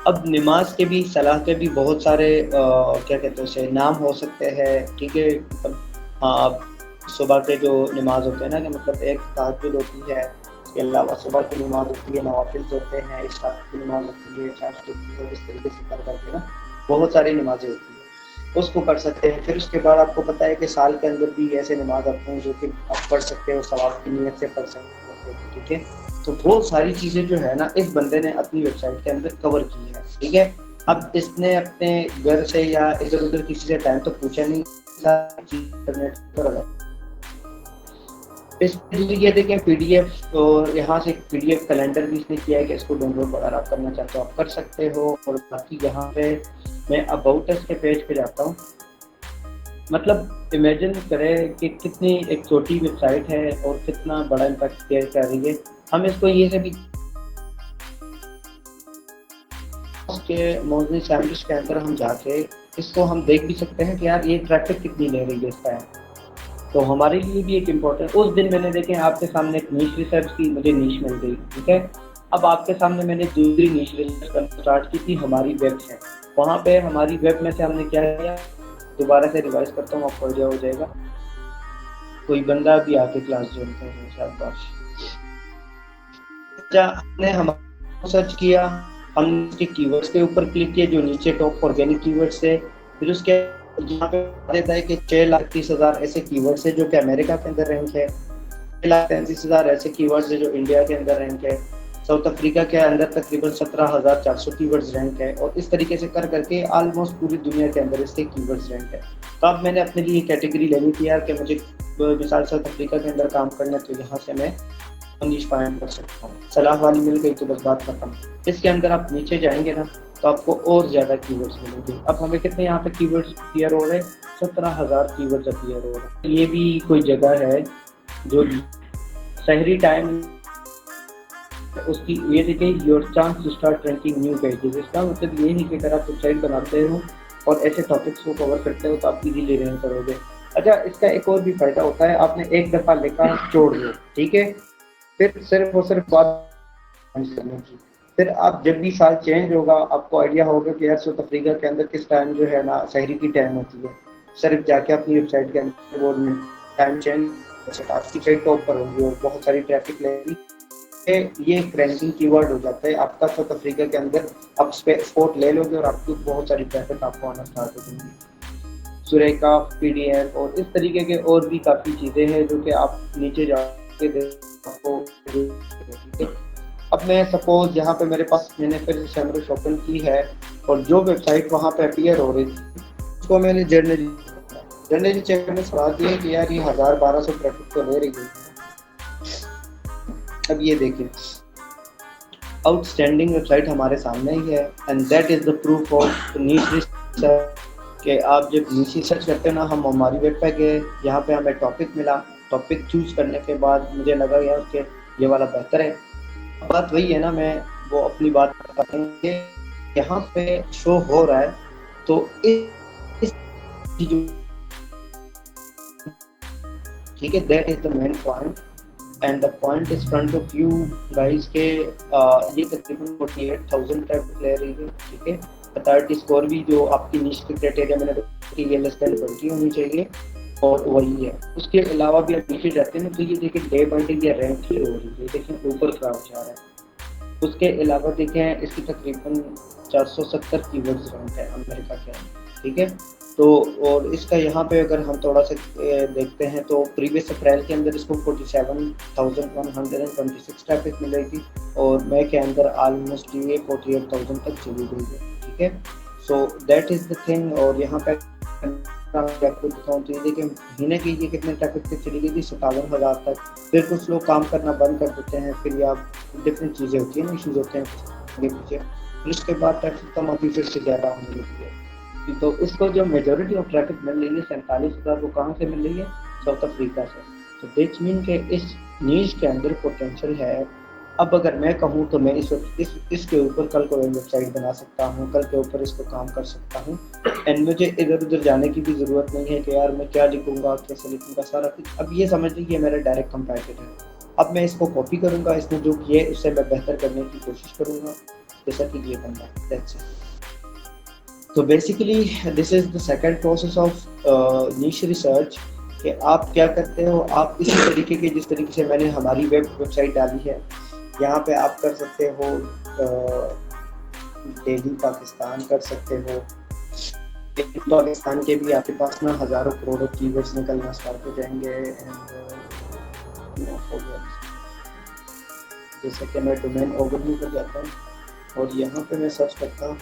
अब नमाज के भी, सलाह के भी बहुत सारे क्या कहते हैं उसे, नाम हो सकते हैं, ठीक है। हाँ, सुबह के जो नमाज होते हैं ना, कि मतलब एक तहज्जुद होती है, इसके अलावा सुबह की नमाज होती है, नवाफिल होते हैं, इशाक की नमाज होती है, चाश की होती है, इस तरीके से कर करके ना बहुत सारी नमाजें होती हैं, उसको कर सकते हैं। फिर उसके बाद आपको पता है कि साल के अंदर भी ऐसे नमाज आते हैं जो कि आप पढ़ सकते हो, सवाब की नीयत से पढ़ सकते हो, ठीक है। तो वो सारी चीज़ें जो है ना, इस बंदे ने अपनी वेबसाइट के अंदर कवर की है, ठीक है। अब इसने अपने घर से या इधर उधर किसी से टाइम तो पूछा नहीं, इंटरनेट पर इस ये देखें पीडीएफ, और यहाँ से पीडीएफ कैलेंडर भी इसने किया है कि इसको डाउनलोड वगैरह आप करना चाहते हो आप कर सकते हो। और बाकी यहाँ पे मैं अबाउट अस के पेज पे जाता हूँ। मतलब इमेजिन करें कि कितनी एक छोटी वेबसाइट है और कितना बड़ा इम्पैक्ट क्रिएट कर रही है। हम इसको ये से भी के मौजूद सैम्पल्स के अंदर हम जाके इसको हम देख भी सकते हैं कि यार ये ट्रैफिक कितनी ले रही है इस टाइम, तो हमारे लिए भी एक इम्पोर्टेंट। उस दिन मैंने देखे आपके सामने एक नीश रिसर्च की, मुझे नीश मिल गई, ठीक है। अब आपके सामने मैंने दूसरी नीश रिसर्च करना स्टार्ट की थी, हमारी वेब से। वहाँ पे हमारी वेब में से हमने क्या किया, दोबारा से रिवाइज करता हूँ, आपको आइडिया हो जाएगा। कोई बंदा भी आके क्लास ज्वाइन कर रहा है, शाबाश। हमने हमारा सर्च किया, हमने उसके कीवर्ड्स के ऊपर क्लिक किया जो नीचे टॉप ऑर्गेनिक कीवर्ड्स है। फिर उसके यहाँ पे देता है कि 6,30,000 ऐसे कीवर्ड्स है जो कि अमेरिका के अंदर रैंक है, 6,33,000 ऐसे कीवर्ड्स है जो इंडिया के अंदर रैंक है, साउथ अफ्रीका के अंदर तकरीबन 17,400 कीवर्ड्स रैंक है, और इस तरीके से कर करके ऑलमोस्ट पूरी दुनिया के अंदर इसके कीवर्ड्स रैंक है। तो अब मैंने अपने लिए कैटेगरी लेनी थी यार कि मुझे मिसाल साउथ अफ्रीका के अंदर काम करना है, तो यहाँ से मैं इंग्लिश फाइंड कर सकता हूँ। सलाह वाली मिल गई तो बस बात खत्म। इसके अंदर आप नीचे जाएंगे ना तो आपको और ज़्यादा कीवर्ड्स मिलेंगे। अब हमें कितने यहाँ पे कीवर्ड्स अपीयर हो रहे हैं, 17,000 कीवर्ड्स अपीयर हो रहे हैं। ये भी कोई जगह है जो शहरी टाइम उसकी, ये देखिए your chance to start ranking new pages. इसका मतलब ये है कि अगर आप वेबसाइट बनाते हो और ऐसे टॉपिक्स को कवर करते हो तो आप इजीली रैंक करोगे। अच्छा, इसका एक और भी फायदा होता है, आपने एक दफ़ा लिखा छोड़ दो, ठीक है, फिर सिर्फ और सिर्फ बात करने की। फिर आप जब भी साल चेंज होगा आपको आइडिया होगा कि यार साउथ अफ्रीका के अंदर किस टाइम जो है ना शहरी की टाइम होती है, सिर्फ जाके अपनी वेबसाइट के अंदर बोर्ड में टाइम चेंज आपकी साइट टॉप पर होगी और बहुत सारी ट्रैफिक लगेगी। ये एक रैंकिंग कीवर्ड हो जाता है आपका साउथ अफ्रीका के अंदर। आप स्पॉट ले लोगे और आपकी बहुत सारी ट्रैफिक आपको आना स्टार्ट हो जाएंगी। सुरेखा, पीडीएफ और इस तरीके के और भी काफ़ी चीज़ें हैं जो कि आप नीचे जाके आपको। अब मैं सपोज यहाँ पे मेरे पास मैंने फिर सैमरो शॉपिंग की है और जो वेबसाइट वहाँ पे अपीयर हो रही थी उसको मैंने जर्नली चेक करने सलाह दी है कि यार ये 1,000-1,200 ट्रैफिक तो ले रही है। अब ये देखिए आउटस्टैंडिंग वेबसाइट हमारे सामने ही है, and that is the proof of niche research कि आप जब नीश रिसर्च करते हैं ना, हम हमारी वेब पे गए, यहाँ पे हमें टॉपिक मिला, टॉपिक चूज करने के बाद मुझे लगा यार कि ये वाला बेहतर है। बात वही है ना, मैं वो अपनी बात बताएंगे यहाँ पे शो हो रहा है तो इस ठीक है, that is the main point and the point is front of you guys के ये तकरीबन 48,000 ट्रैफिक ले रही है, ठीक है। अथॉरिटी स्कोर भी जो आपकी नीश के क्राइटेरिया मैंने कि ये लेस देन 20 होनी चाहिए और वही है। उसके अलावा भी आप नीचे जाते हैं तो ये देखिए डे बाई डे ये रैंक ही हो रही है, देखिए ऊपर खराब जा रहा है। उसके अलावा देखें इसकी तकरीबन 470 कीवर्ड्स रैंक है अमेरिका के अंदर, ठीक है। तो और इसका यहाँ पे अगर हम थोड़ा सा देखते हैं तो प्रीवियस अप्रैल के अंदर इसको 47,126 ट्रैफिक मिल रही थी और मई के अंदर ऑलमोस्ट ये 48,000 तक चली गई है, ठीक है। So that is the thing. और यहाँ पे आपको दिखाऊँ तो ये देखिए महीने की ये कितने ट्रैफिक तक चली गई थी, 57,000 तक। फिर कुछ लोग काम करना बंद कर देते हैं, फिर या डिफरेंट चीज़ें होती हैं, इशूज़ होते हैं आगे पीछे। फिर उसके बाद ट्रैफिक कम होती फिर से ज़्यादा होने लगती है। तो इसको जो मेजोरिटी ऑफ ट्रैफिक मिल रही है 47,000 वो कहाँ से मिल रही है? साउथ अफ्रीका से। तो दैट्स मीन के इस नीश के अंदर पोटेंशियल है। अब अगर मैं कहूँ तो मैं इसके ऊपर कल को वेबसाइट बना सकता हूँ, कल के ऊपर इसको काम कर सकता हूँ एंड मुझे इधर उधर जाने की भी ज़रूरत नहीं है कि यार मैं क्या लिखूँगा कैसे लिखूँगा सारा कुछ। अब ये समझ लीजिए मेरा डायरेक्ट कंपैटिटर है। अब मैं इसको कॉपी करूँगा, इसने जो किया है उससे मैं बेहतर करने की कोशिश करूँगा जैसा कि ये बंदा है। That's it. तो basically this is the second process of niche research कि आप क्या करते हो। आप इसी तरीके के जिस तरीके से मैंने हमारी वेबसाइट डाली है यहाँ पे आप कर सकते हो डेली पाकिस्तान कर सकते हो। पाकिस्तान के भी आपके पास ना हज़ारों करोड़ों कीवर्ड्स निकलना स्टार्ट हो जाएंगे जैसे कि मैं डोमेन ओवरव्यू पर जाता हूँ और यहाँ पे मैं सर्च करता हूँ।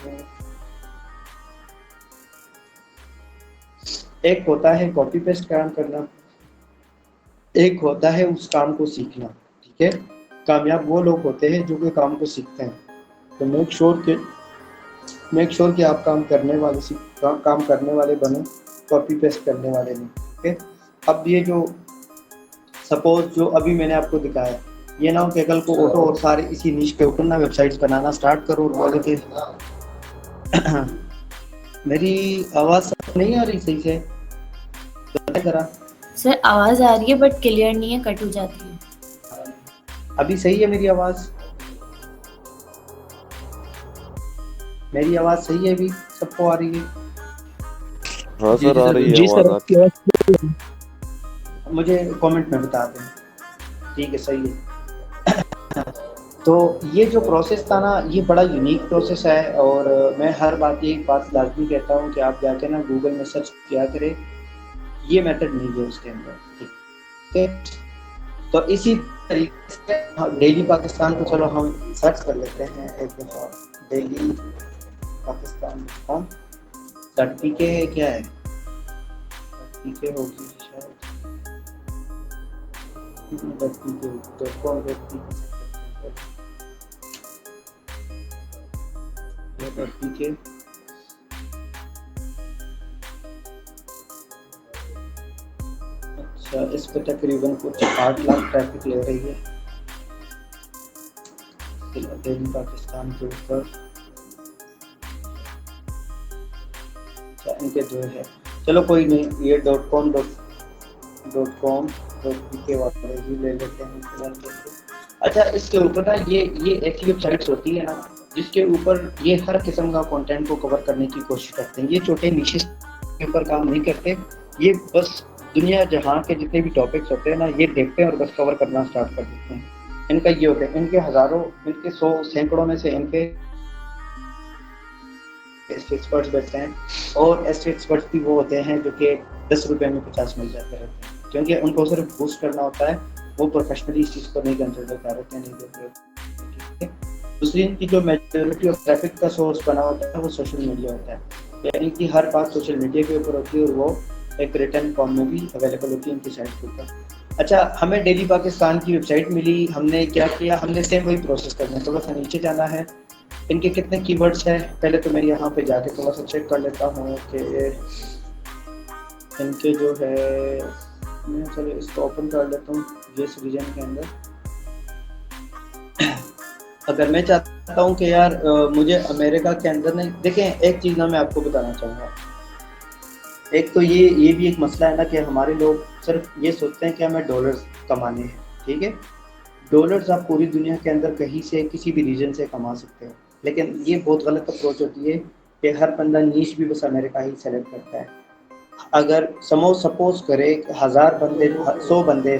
एक होता है कॉपी पेस्ट काम करना, एक होता है उस काम को सीखना। ठीक है, कामयाब वो लोग होते हैं जो कि काम को सीखते हैं। तो मेक श्योर कि आप काम करने वाले बनो, कॉपी पेस्ट करने वाले नहीं। ठीक है, अब ये जो सपोज जो अभी मैंने आपको दिखाया ये ना हो कि कल को ऑटो और सारे इसी नीश के ऊपर ना वेबसाइट्स बनाना स्टार्ट करो और बोले कि मेरी आवाज़ नहीं आ रही सही से जरा। सर आवाज आ रही है बट क्लियर नहीं है, कट हो जाती है। अभी सही है मेरी आवाज़? मेरी आवाज़ सही है अभी सबको आ रही है? हाँ सर आ रही है जी सर, आवाज आपकी आवाज मुझे कमेंट में बता दें। ठीक है, सही है। तो ये जो प्रोसेस था ना ये बड़ा यूनिक प्रोसेस है और मैं हर बात एक बात लाजमी कहता हूँ कि आप जाके ना गूगल में सर्च किया करें, ये मेथड नहीं है उसके अंदर। ठीक है, तो इसी तरीके से डेली पाकिस्तान को चलो हम सर्च कर लेते हैं एक दफ़ा। डेली pakistancom.pk क्या है? pk होगी शायद .pk अच्छा, इस पे तकरीबन कुछ 8 लाख ट्रैफिक ले रही है डेली पाकिस्तान के ऊपर। अच्छा, इनके जो है चलो कोई नहीं, ये .com.pk वाले ही ले लेते हैं फिलहाल। अच्छा, इसके ऊपर ना ये ऐसी वेबसाइट्स होती है ना जिसके ऊपर ये हर किस्म का कंटेंट को कवर करने की कोशिश करते हैं। ये छोटे निशेस के ऊपर काम नहीं करते, ये बस दुनिया जहाँ के जितने भी टॉपिक्स होते हैं ना ये देखते हैं और बस कवर करना स्टार्ट कर देते हैं। इनका ये होता है, इनके हज़ारों, इनके 100 सैकड़ों में से इनके एक्सपर्ट्स बैठते हैं और ऐसे एक्सपर्ट्स भी वो होते हैं जो कि 10 रुपए में 50 मिल जाते रहते हैं, क्योंकि उनको सिर्फ बूस्ट करना होता है, वो प्रोफेशनली इस चीज़ को नहीं कंसिडर कर रहे हैं, नहीं देते। ठीक है, दूसरी इनकी जो मेजॉरिटी ऑफ ट्रैफिक का सोर्स बना होता है वो सोशल मीडिया होता है, यानी कि हर बात सोशल मीडिया के ऊपर होती है और वो एक रिटर्न फॉर्म में भी अवेलेबल होती है इनकी साइट के ऊपर। अच्छा, हमें डेली पाकिस्तान की वेबसाइट मिली, हमने क्या किया, हमने सेम वही प्रोसेस करना है। थोड़ा सा नीचे जाना है, इनके कितने कीवर्ड्स हैं पहले तो मैं यहाँ पे जाके थोड़ा सा चेक कर लेता हूँ कि इनके जो है, मैं चलो इसको ओपन कर लेता हूँ जिस रीजन के अंदर। अगर मैं चाहता हूँ कि यार मुझे अमेरिका के अंदर नहीं, देखें एक चीज़ ना मैं आपको बताना चाहूँगा। एक तो ये भी एक मसला है ना कि हमारे लोग सिर्फ ये सोचते हैं कि हमें डॉलर्स कमाने हैं। ठीक है, डॉलर्स आप पूरी दुनिया के अंदर कहीं से किसी भी रीजन से कमा सकते हो, लेकिन ये बहुत गलत अप्रोच होती है कि हर बंदा नीश भी बस अमेरिका ही सेलेक्ट करता है। अगर सपोज करे 1000 बंदे 100 बंदे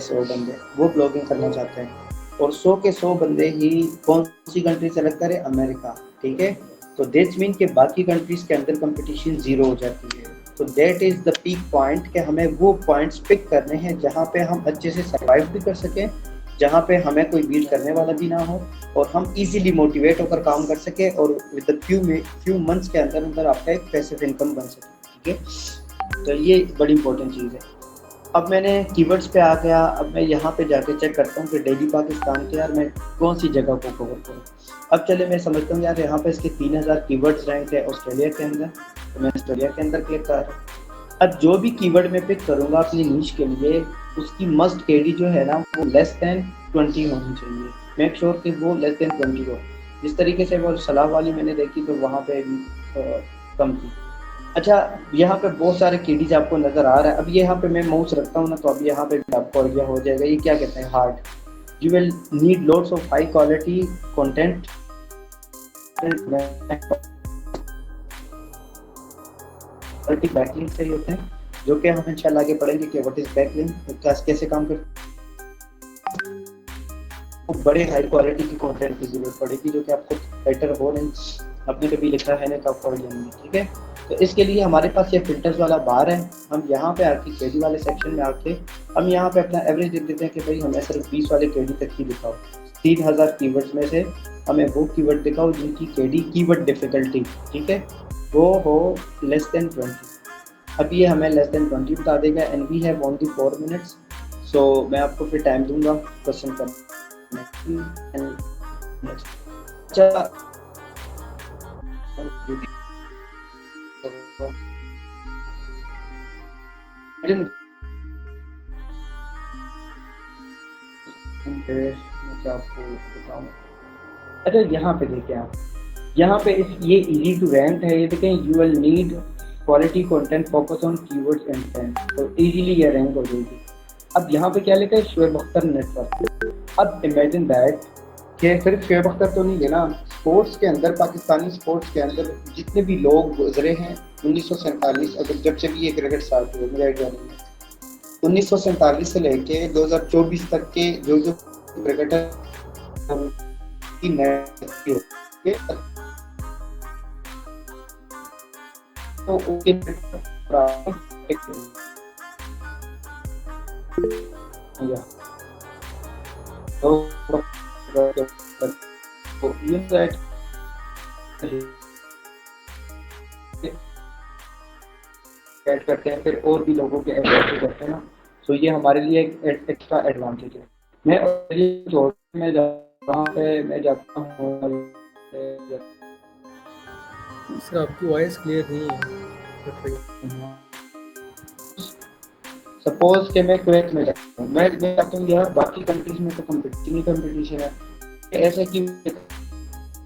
वो ब्लॉगिंग करना चाहते हैं और 100 के 100 बंदे ही कौन सी कंट्री सेलेक्ट करें? अमेरिका। ठीक है, तो दैट्स मीन के बाकी कंट्रीज के अंदर कंपटीशन जीरो हो जाती है। तो that is the peak point कि हमें वो पॉइंट्स पिक करने हैं जहाँ पे हम अच्छे से सर्वाइव भी कर सकें, जहाँ पे हमें कोई बीट करने वाला भी ना हो और हम इजीली मोटिवेट होकर काम कर सके और विद फ्यू मंथ्स के अंदर अंदर आपका एक पैसिव इनकम बन सके। ठीक है, तो ये बड़ी इंपॉर्टेंट चीज़ है। अब मैंने कीवर्ड्स पे आ गया। अब मैं यहाँ पे जाके चेक करता हूँ कि डेली पाकिस्तान के यार मैं कौन सी जगह को कवर करूँ। अब चले मैं समझता हूँ यार यहाँ पे इसके 3000 कीवर्ड्स रैंक है ऑस्ट्रेलिया के अंदर, तो मैं ऑस्ट्रेलिया के अंदर क्लिक कर रहा हूँ। अब जो भी कीवर्ड मैं पिक करूँगा अपनी नीश के लिए, उसकी मस्ट केडी जो है ना वो लेस देन 20 होनी चाहिए। मेक श्योर कि वो लेस देन 20 हो। जिस तरीके से वो सलाह वाली मैंने देखी तो वहाँ पे कम थी। अच्छा, यहाँ पे बहुत सारे केडीज आपको नजर आ रहा है। अब यहाँ पे मैं माउस रखता हूँ ना, तो अब यहाँ पे भी आपको आइडिया हो जाएगा ये क्या कहते हैं, hard. You will need loads of high quality content backlink से होते हैं, जो कि हम इंशाल्लाह आगे पढ़ेंगे कि व्हाट इज बैकलिंक, कैसे काम करते हैं। वो बड़े हाई क्वालिटी की कंटेंट की जरूरत पड़ेगी जो कि आपको बेटर हो नहीं, आपने कभी लिखा है ना तो आपको आइडिया नहीं, ठीक है। तो इसके लिए हमारे पास ये फिल्टर्स वाला बार है। हम यहाँ पे आके केडी वाले सेक्शन में आके हम यहाँ पे अपना एवरेज देख देते हैं कि भाई हमें सिर्फ 20 वाले केडी तक ही दिखाओ। 3000 कीवर्ड्स में से हमें वो कीवर्ड दिखाओ जिनकी केडी कीवर्ड डिफिकल्टी, ठीक है, वो हो लेस देन 20। अब ये हमें लेस देन 20 बता देगा and we have only 4 minutes. So मैं आपको फिर टाइम दूंगा क्वेश्चन करने। अच्छा, अच्छा यहाँ पे देखिए आप, यहाँ पे ये इजी टू रैंक है। ये देखें, you will need quality content focus on keywords and trend, तो इजीली ये रैंक हो जाएगी। अब यहाँ पे क्या लिखा है, शुएब अख्तर नेटवर्क। अब इमेजिन दैट कि सिर्फ शुएब अख्तर तो नहीं लेना, स्पोर्ट्स के अंदर, पाकिस्तानी स्पोर्ट्स के अंदर जितने भी लोग गुजरे हैं 1947, अगर जब से भी ये क्रिकेट स्टार्ट हुआ, मुझे आइडिया नहीं है, 1947 से लेके 2024 तक के जो जो क्रिकेटर तो उनके ऐड करते हैं, फिर और भी लोगों के ऐड करते हैं ना, तो ये हमारे लिए एक एक्स्ट्रा एडवांटेज है। मैं जाता हूँ सर, आपकी वॉइस क्लियर नहीं है। सपोज कि मैं कुवैत में जाता हूँ, मैं जाता हूँ यार, बाकी कंट्रीज में तो कंपटीशन है, ऐसे कि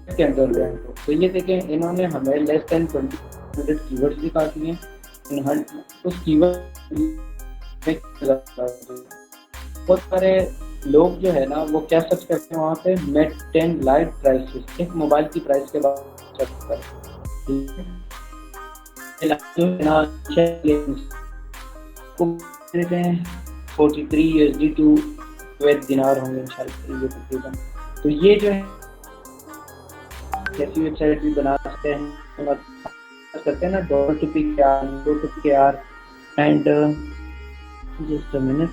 के अंदर रैंक हो। तो ये देखें, इन्होंने हमें लेस देन 20 कीवर्ड्स दिखा दिए। उस कीवर्ड बहुत सारे लोग जो है ना वो क्या सर्च करते हैं वहाँ पे, मेट 10 लाइट प्राइसेस, एक मोबाइल की प्राइस के बाद सर्च करते हैं। 43 USD टू कुवैत दिनार होंगे इंशाल्लाह ये तकरीबन। तो ये जो है कैसी वेबसाइट भी बना सकते हैं, करते हैं ना, $2 एंड जस्ट अ मिनट।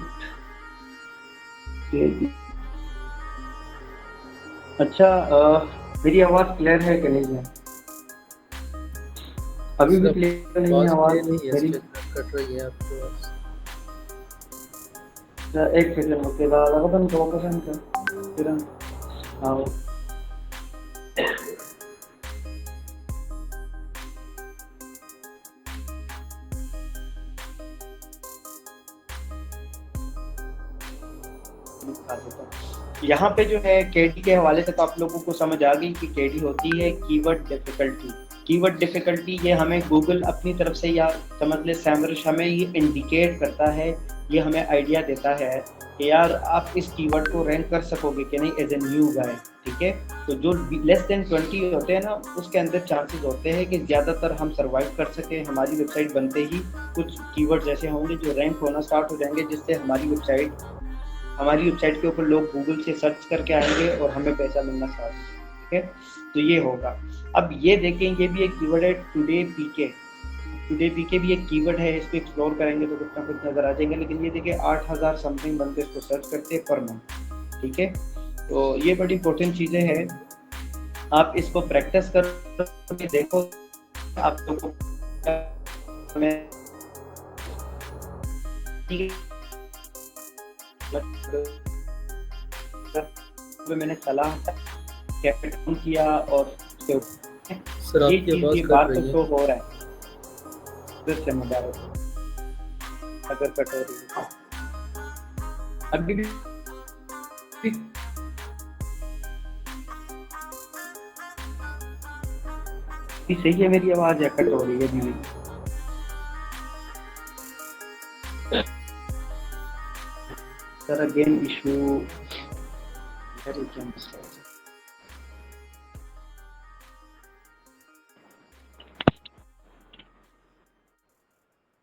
अच्छा, मेरी आवाज क्लियर है कि नहीं है? अभी भी क्लियर नहीं है आवाज मेरी? कट रही है आपकी आवाज। एक सेकंड रुकेगा, लगभग 2% फिर हाँ यहाँ पे जो है केडी के हवाले से तो आप लोगों को समझ आ गई कि केडी होती है कीवर्ड डिफिकल्टी। कीवर्ड डिफिकल्टी ये हमें गूगल अपनी तरफ से, या समझ ले सैमरश हमें ये इंडिकेट करता है, ये हमें आइडिया देता है कि यार आप इस कीवर्ड को रैंक कर सकोगे कि नहीं एज ए न्यू गाय, ठीक है। तो जो लेस देन 20 होते हैं ना, उसके अंदर चांसेस होते हैं कि ज़्यादातर हम सर्वाइव कर सकें। हमारी वेबसाइट बनते ही कुछ कीवर्ड्स ऐसे होंगे जो रैंक होना स्टार्ट हो जाएंगे, जिससे हमारी वेबसाइट के ऊपर लोग गूगल से सर्च करके आएंगे और हमें पैसा मिलना स्टार्ट होगा, ठीक है। तो ये होगा। अब ये देखें, ये भी एक कीवर्ड है टुडे पीके भी एक कीवर्ड है। इसको एक्सप्लोर करेंगे तो कुछ ना कुछ नजर आ जाएंगे। लेकिन ये देखिए 8000 समथिंग बंदे इसको सर्च करते हैं पर मंथ, ठीक है। तो ये बड़ी इंपॉर्टेंट चीजें हैं, आप इसको प्रैक्टिस करके देखो। आप लोगों को मैंने सलाह कैप्टन किया और उसके सर ये आपकी चीज़ आवाज़ ये कट बात रही तो है। शो हो रहा है से मुबारक हो। अगर कट हो रही है अभी भी सही है मेरी आवाज़ या कट हो रही है अभी भी? सर अगेन इशू क्या मसला है?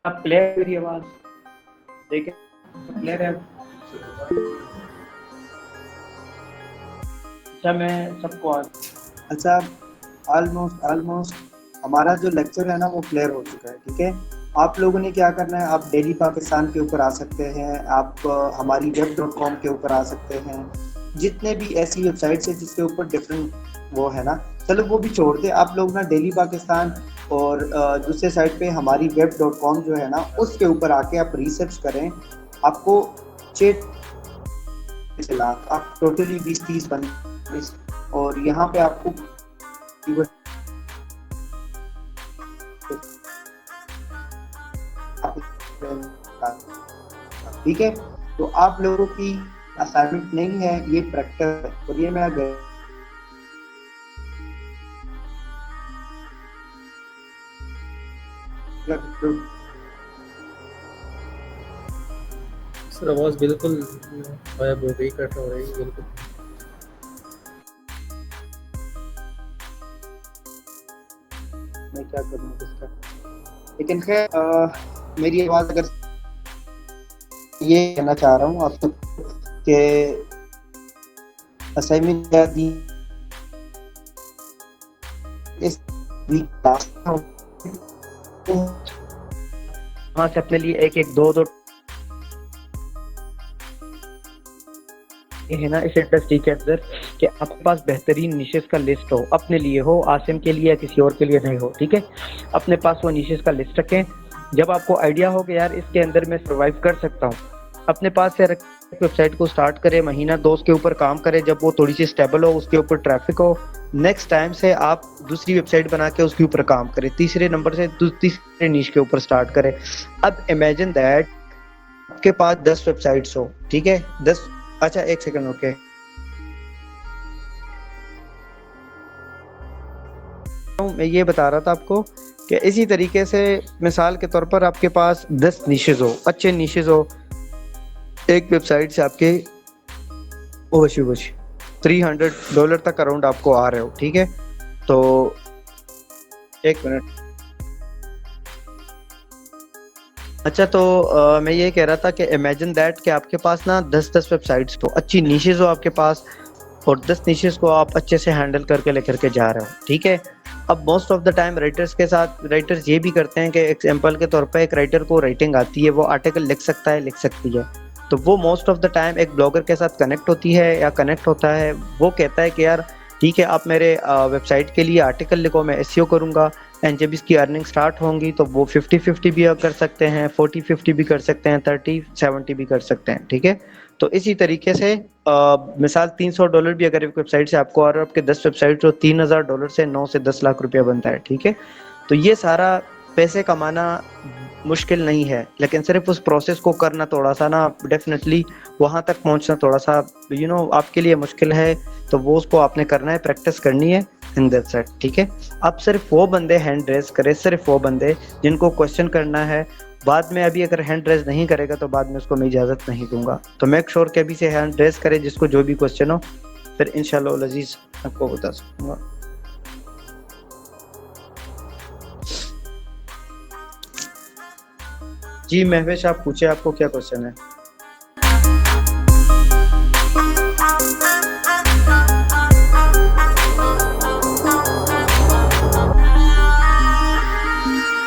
आप क्लियर मेरी आवाज़ देखें क्लियर है? अच्छा मैं सबको अच्छा ऑलमोस्ट हमारा जो लेक्चर है ना वो क्लियर हो चुका है, ठीक है। आप लोगों ने क्या करना है, आप डेली पाकिस्तान के ऊपर आ सकते हैं, आप हमारी web.com के ऊपर आ सकते हैं, जितने भी ऐसी वेबसाइट्स है जिसके ऊपर डिफरेंट वो है ना, चलो वो भी छोड़ दे। आप लोग ना डेली पाकिस्तान और दूसरे साइड पे हमारी web.com जो है ना उसके ऊपर आके आप रिसर्च करें, आपको 6 लाख आप टोटली 20-30 बन और यहाँ पे आपको ठीक है। तो आप लोगों की असाइनमेंट नहीं है, ये प्रैक्टिस है और ये मैं सर आवाज़ बिल्कुल गायब हो गई, कट हो रही है बिल्कुल। मैं क्या करूँ इसका, लेकिन खैर मेरी आवाज़ अगर ये कहना चाह रहा हूँ आपको कि असाइनमेंट क्या दी इस क्लास वहाँ से अपने लिए एक दो ये है ना इस इंडस्ट्री के अंदर कि आपके पास बेहतरीन निशेस का लिस्ट हो, अपने लिए हो, आसिम के लिए या किसी और के लिए नहीं हो, ठीक है। अपने पास वो निशेस का लिस्ट रखें। जब आपको आइडिया हो कि यार इसके अंदर मैं सर्वाइव कर सकता हूँ, अपने पास से वेबसाइट को स्टार्ट करें, महीना 2 उसके ऊपर काम करें, जब वो थोड़ी सी स्टेबल हो, उसके ऊपर ट्रैफिक हो, नेक्स्ट टाइम से आप दूसरी वेबसाइट बना के उसके ऊपर काम करें, तीसरे नंबर से तीसरे नीश के ऊपर स्टार्ट करें। अब इमेजिन दैट आपके पास 10 वेबसाइट्स हो, ठीक है, 10 अच्छा एक सेकंड ओके मैं ये बता रहा था आपको कि इसी तरीके से मिसाल के तौर पर आपके पास 10 निशेस हो, अच्छे निशेस हो, एक वेबसाइट से आपके $300 तक अराउंड आपको आ रहे हो, ठीक है। तो एक मिनट, अच्छा तो मैं ये कह रहा था कि इमेजिन दैट कि आपके पास ना 10 वेबसाइट्स हो, अच्छी निशेस हो आपके पास, और 10 निशेस को आप अच्छे से हैंडल करके लेकर के जा रहे हो, ठीक है। अब most of the time writers ये भी करते हैं कि एग्जांपल के तौर पे एक राइटर को राइटिंग आती है, वो आर्टिकल लिख सकता है, लिख सकती है, तो वो मोस्ट ऑफ द टाइम एक ब्लॉगर के साथ कनेक्ट होती है या कनेक्ट होता है, वो कहता है कि यार ठीक है आप मेरे वेबसाइट के लिए आर्टिकल लिखो, मैं एसईओ करूँगा, एंड जब इसकी अर्निंग स्टार्ट होंगी तो वो 50-50 भी कर सकते हैं, 40-50 भी कर सकते हैं, 30-70 भी कर सकते हैं, ठीक है। तो इसी तरीके से मिसाल $300 भी अगर एक वेबसाइट से आपको और आपके 10 वेबसाइट तो $3000 से 9 से 10 लाख रुपया बनता है, ठीक है। तो ये सारा पैसे कमाना मुश्किल नहीं है, लेकिन सिर्फ उस प्रोसेस को करना थोड़ा सा ना डेफिनेटली वहाँ तक पहुँचना थोड़ा सा आपके लिए मुश्किल है, तो वो उसको आपने करना है, प्रैक्टिस करनी है इन दैट सेट, ठीक है। अब सिर्फ वो बंदे हैंड रेज करें, सिर्फ वो बंदे जिनको क्वेश्चन करना है, बाद में अभी अगर हैंड रेज नहीं करेगा तो बाद में उसको मैं इजाज़त नहीं दूंगा, तो मेक श्योर कि अभी से हैंड रेज करे जिसको जो भी क्वेश्चन हो, फिर इंशाल्लाह अजीज आपको बता सकूँगा। जी महवेश आप पूछे, आपको क्या क्वेश्चन है?